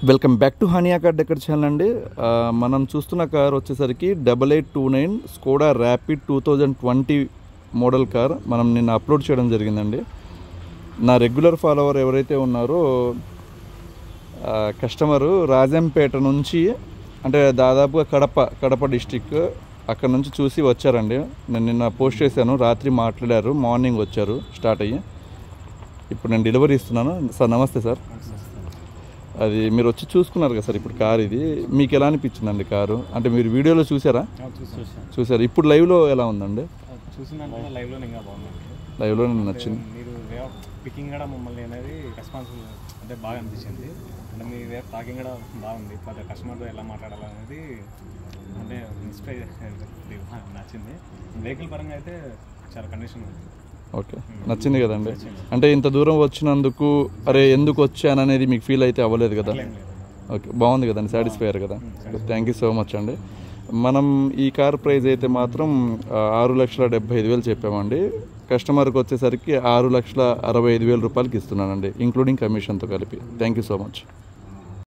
Welcome back to Hania car decor channel అండి. మనం చూస్తున్న కార్ వచ్చేసరికి 8829 స్కోడా ర్యాపిడ్ 2020 మోడల్ కార్ మనం నిన్న అప్లోడ్ చేయడం జరిగిందండి. నా రెగ్యులర్ ఫాలోవర్ ఎవరైతే ఉన్నారో కస్టమరు రాజంపేట నుంచి, అంటే దాదాపుగా కడప డిస్టిక్ అక్కడ నుంచి చూసి వచ్చారండి. నేను నిన్న పోస్ట్ చేశాను, రాత్రి మాట్లాడారు, మార్నింగ్ వచ్చారు స్టార్ట్ అయ్యి. ఇప్పుడు నేను డెలివరీ ఇస్తున్నాను. సార్ నమస్తే సార్. అది మీరు వచ్చి చూసుకున్నారు కదా సార్, ఇప్పుడు కార్ ఇది మీకు ఎలా అనిపించిందండి కారు? అంటే మీరు వీడియోలో చూసారా? చూసారు. ఇప్పుడు లైవ్లో ఎలా ఉందండి? లైవ్లో నచ్చింది. మీరు వే ఆఫ్ పికింగ్ కూడా మమ్మల్ని అనేది రెస్పాన్సిబుల్ అంటే బాగా అనిపించింది. అంటే మీ వే ఆఫ్ టాకింగ్ కూడా బాగుంది. ప్రతి కస్టమర్తో ఎలా మాట్లాడాలనేది అంటే ఇన్స్పైర్ నచ్చింది. వెహికల్ పరంగా అయితే చాలా కండిషన్ ఉంది. ఓకే, నచ్చింది కదండి. అంటే ఇంత దూరం వచ్చినందుకు అరే ఎందుకు వచ్చాననేది మీకు ఫీల్ అయితే అవ్వలేదు కదా? ఓకే, బాగుంది కదండి, సాటిస్ఫై అయ్యారు కదా? థ్యాంక్ యూ సో మచ్ అండి. మనం ఈ కార్ ప్రైస్ అయితే మాత్రం 6,75,000 చెప్పామండి. కస్టమర్కి వచ్చేసరికి 6,65,000 రూపాయలకి ఇస్తున్నానండి, ఇంక్లూడింగ్ కమిషన్తో కలిపి. Thank you so much.